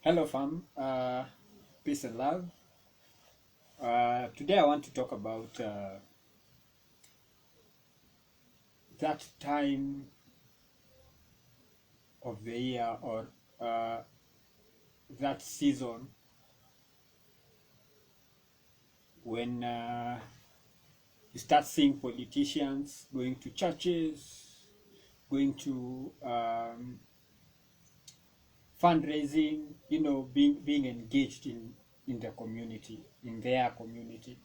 Hello, fam. Peace and love. Today, I want to talk about that time of the year or uh, that season when you start seeing politicians going to churches, going to fundraising, being engaged in the community, in their community.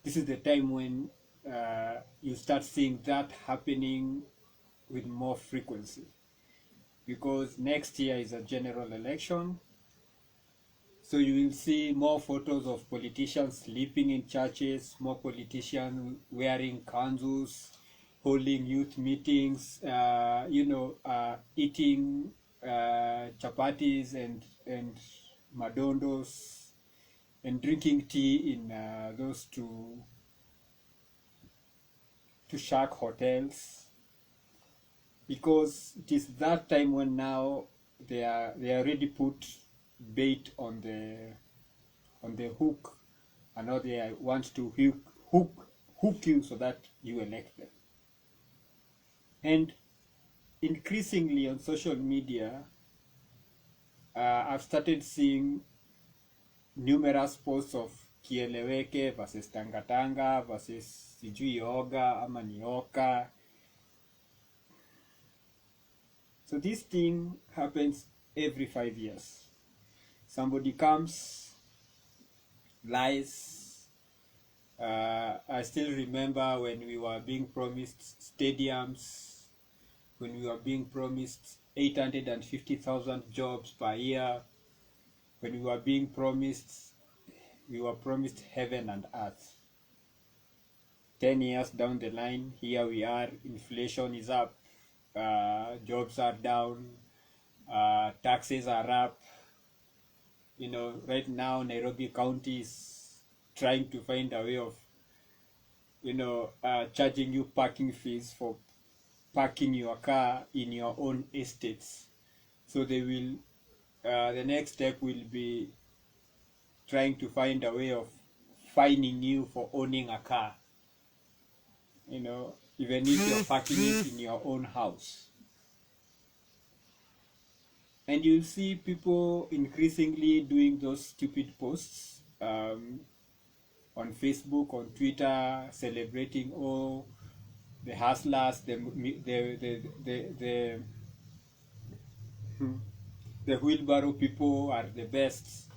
This is the time when you start seeing that happening with more frequency because next year is a general election. So you will see more photos of politicians sleeping in churches, more politicians wearing kanzus, holding youth meetings, eating chapatis and madondos, and drinking tea in those two shark hotels, because it is that time when now they already put bait on the hook, and now they want to hook you so that you elect them. And increasingly on social media, I've started seeing numerous posts of kieleweke versus tangatanga versus sijui yoga ama nioka. So this thing happens every 5 years. Somebody comes, lies. I still remember when we were being promised stadiums, when we were being promised 850,000 jobs per year, when we were promised heaven and earth. 10 years down the line, here we are, inflation is up, jobs are down, taxes are up. Right now Nairobi County is trying to find a way of, charging you parking fees for parking your car in your own estates. So they will, the next step will be trying to find a way of fining you for owning a car, even if you're parking it in your own house. And you'll see people increasingly doing those stupid posts on Facebook, on Twitter, celebrating, oh, the hustlers, the wheelbarrow people are the best.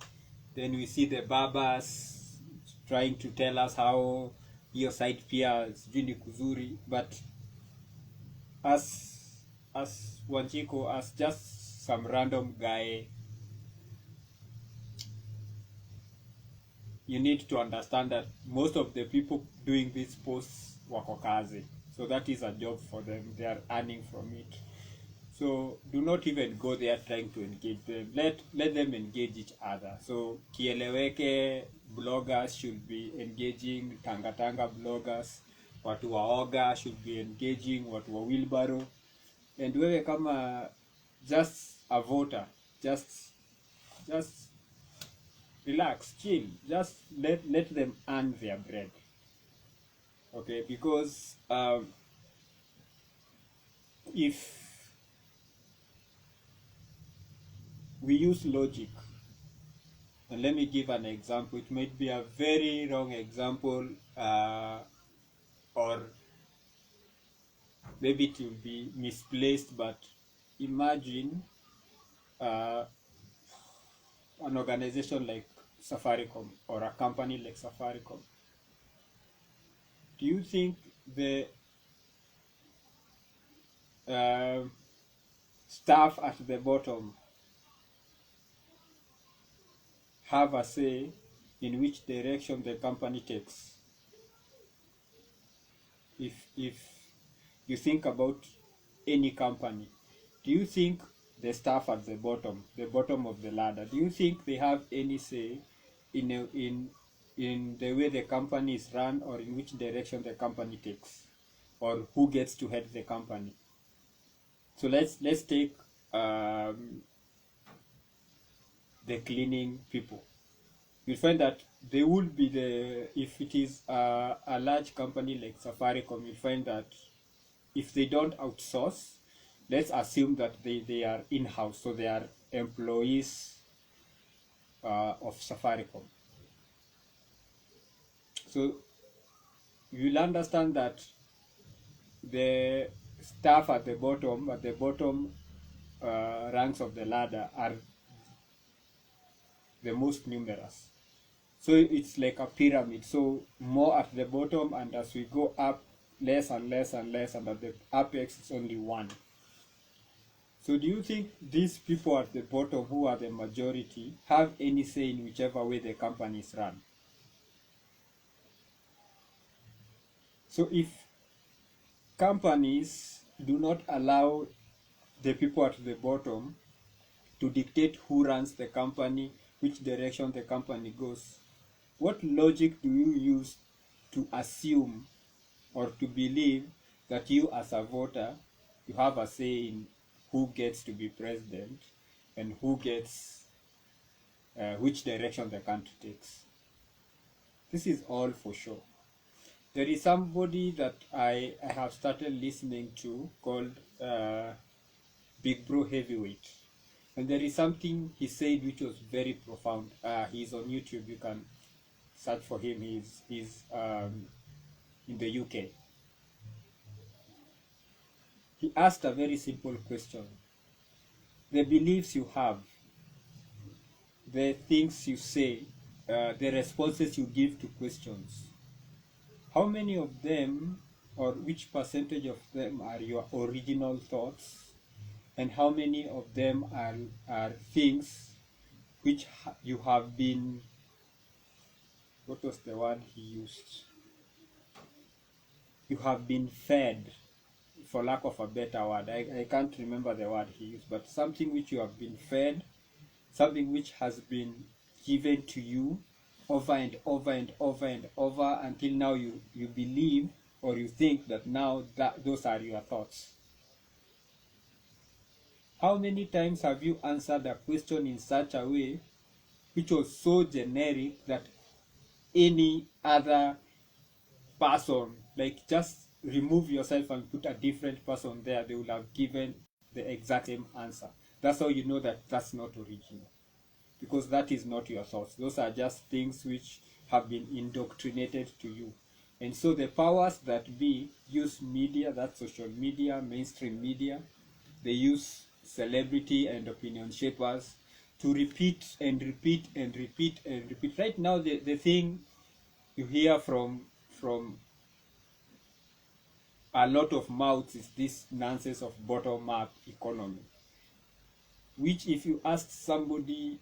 Then we see the barbers trying to tell us how your side pia sijui ni kuzuri, but as Wanjiko, as just some random guy, you need to understand that most of the people doing these posts wako kazi, so that is a job for them. They are earning from it. So do not even go there trying to engage them. Let them engage each other. So kieleweke bloggers should be engaging tangatanga bloggers, watu waoga should be engaging watu wa wheelbarrow, and wewe kama just a voter, just relax, chill, just let them earn their bread. Okay, because if we use logic, and let me give an example. It might be a very wrong example, or maybe it will be misplaced, but imagine an organization like Safaricom or a company like Safaricom. Do you think the staff at the bottom have a say in which direction the company takes? If you think about any company, do you think the staff at the bottom of the ladder, do you think they have any say in the way the company is run, or in which direction the company takes, or who gets to head the company? So let's take the cleaning people. You'll find that they would be if it is a large company like Safaricom, you'll find that if they don't outsource, let's assume that they are in-house, so they are employees of Safaricom. So you'll understand that the staff at the bottom ranks of the ladder are the most numerous. So it's like a pyramid. So more at the bottom, and as we go up, less and less and less, and at the apex it's only one. So do you think these people at the bottom, who are the majority, have any say in whichever way the company is run? So if companies do not allow the people at the bottom to dictate who runs the company, which direction the company goes, what logic do you use to assume or to believe that you as a voter, you have a say in who gets to be president and who gets which direction the country takes? This is all for sure. There is somebody that I have started listening to called Big Bro Heavyweight. And there is something he said which was very profound. He's on YouTube. You can search for him. He's in the UK. He asked a very simple question. The beliefs you have, the things you say, the responses you give to questions, how many of them, or which percentage of them, are your original thoughts, and how many of them are things which you have been, what was the word he used? You have been fed, for lack of a better word. I can't remember the word he used, but something which you have been fed, something which has been given to you over and over and over and over until now you believe or you think that now that those are your thoughts. How many times have you answered a question in such a way which was so generic that any other person, like just remove yourself and put a different person there, they will have given the exact same answer? That's how you know that that's not original, because that is not your thoughts. Those are just things which have been indoctrinated to you. And so the powers that be use media, that's social media, mainstream media. They use celebrity and opinion shapers to repeat and repeat and repeat and repeat. Right now, the thing you hear from a lot of mouths is this nonsense of bottom-up economy, which if you ask somebody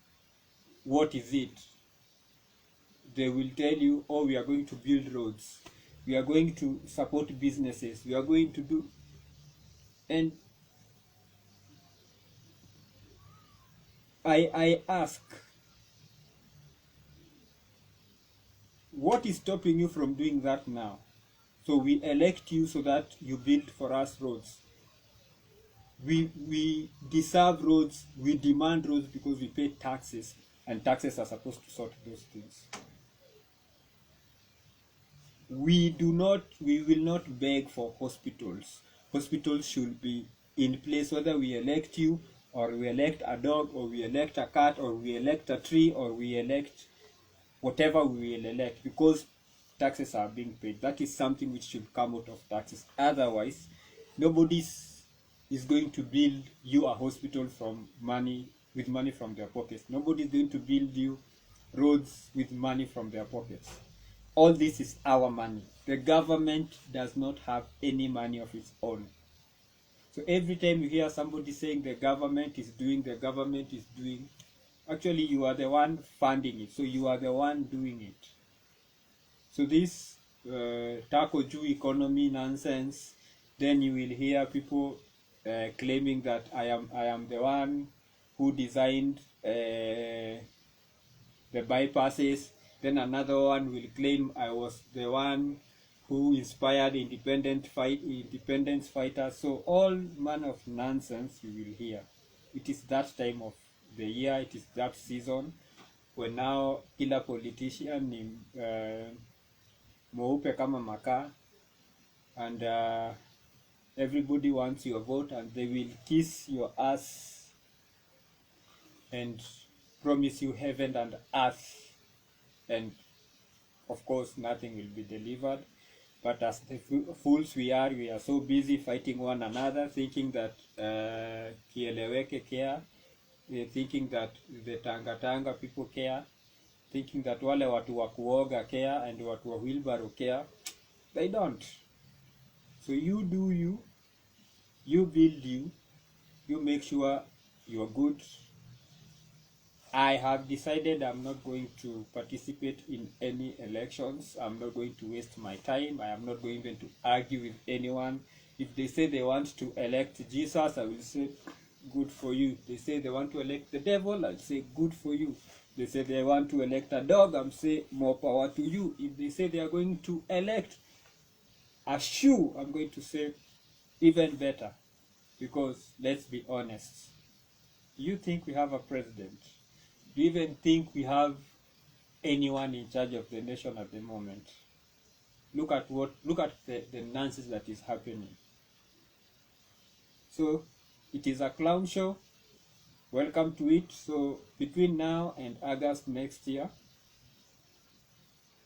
what is it, they will tell you, oh, we are going to build roads, we are going to support businesses, we are going to do. And I ask, what is stopping you from doing that now? So we elect you so that you build for us roads. We deserve roads, we demand roads because we pay taxes, and taxes are supposed to sort those things. We will not beg for hospitals. Hospitals should be in place whether we elect you, or we elect a dog, or we elect a cat, or we elect a tree, or we elect whatever we will elect, because taxes are being paid. That is something which should come out of taxes. Otherwise, nobody is going to build you a hospital with money from their pockets. Nobody is going to build you roads with money from their pockets. All this is our money. The government does not have any money of its own. So every time you hear somebody saying the government is doing, actually you are the one funding it. So you are the one doing it. So this taco Jew economy nonsense, then you will hear people claiming that I am the one who designed the bypasses. Then another one will claim I was the one who inspired independence fighters. So all manner of nonsense you will hear. It is that time of the year, it is that season when now kila politician ni mweupe kama makaa, and everybody wants your vote, and they will kiss your ass and promise you heaven and earth, and of course nothing will be delivered. But as the fools we are so busy fighting one another, thinking that kieleweke care, thinking that the tanga people care, thinking that wale watu wa kuoga care and watu wa wheelbarrow care. They don't. So you do you, you build you make sure you're good. I have decided I'm not going to participate in any elections. I'm not going to waste my time. I am not going even to argue with anyone. If they say they want to elect Jesus, I will say, good for you. They say they want to elect the devil, I'll say, good for you. They say they want to elect a dog, I'm say, more power to you. If they say they are going to elect a shoe, I'm going to say, even better. Because let's be honest, do you think we have a president? Do you even think we have anyone in charge of the nation at the moment? Look at the nonsense that is happening. So it is a clown show. Welcome to it. So between now and August next year,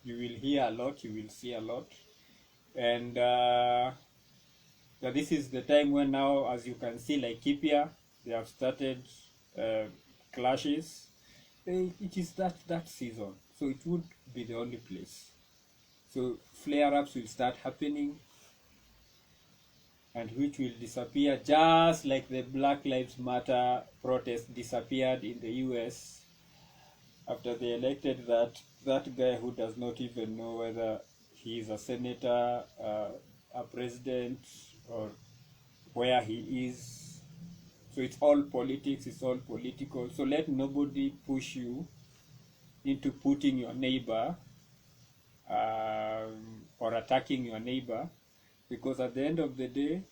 you will hear a lot, you will see a lot. And this is the time when now, as you can see, like Kipia, they have started clashes. It is that season, so it would be the only place. So flare-ups will start happening, and which will disappear just like the Black Lives Matter protest disappeared in the US after they elected that guy who does not even know whether he is a senator, a president, or where he is. So it's all politics, it's all political. So let nobody push you into putting your neighbor or attacking your neighbor, because at the end of the day,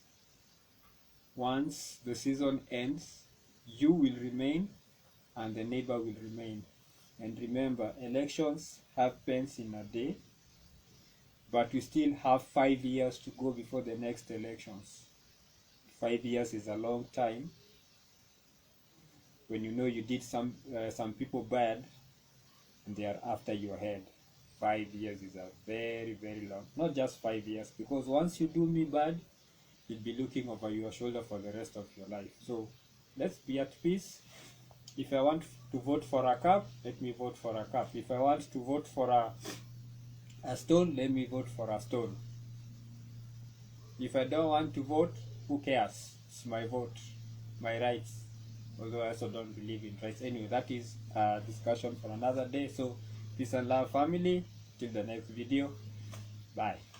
once the season ends, you will remain and the neighbor will remain. And remember, elections happens in a day, but we still have 5 years to go before the next elections. 5 years is a long time. When you know you did some people bad and they are after your head. 5 years is a very, very long. Not just 5 years, because once you do me bad, you'll be looking over your shoulder for the rest of your life. So let's be at peace. If I want to vote for a cup, let me vote for a cup. If I want to vote for a stone, let me vote for a stone. If I don't want to vote, who cares? It's my vote, my rights. Although I also don't believe in rights. Anyway, that is a discussion for another day. So peace and love, family. Till the next video. Bye.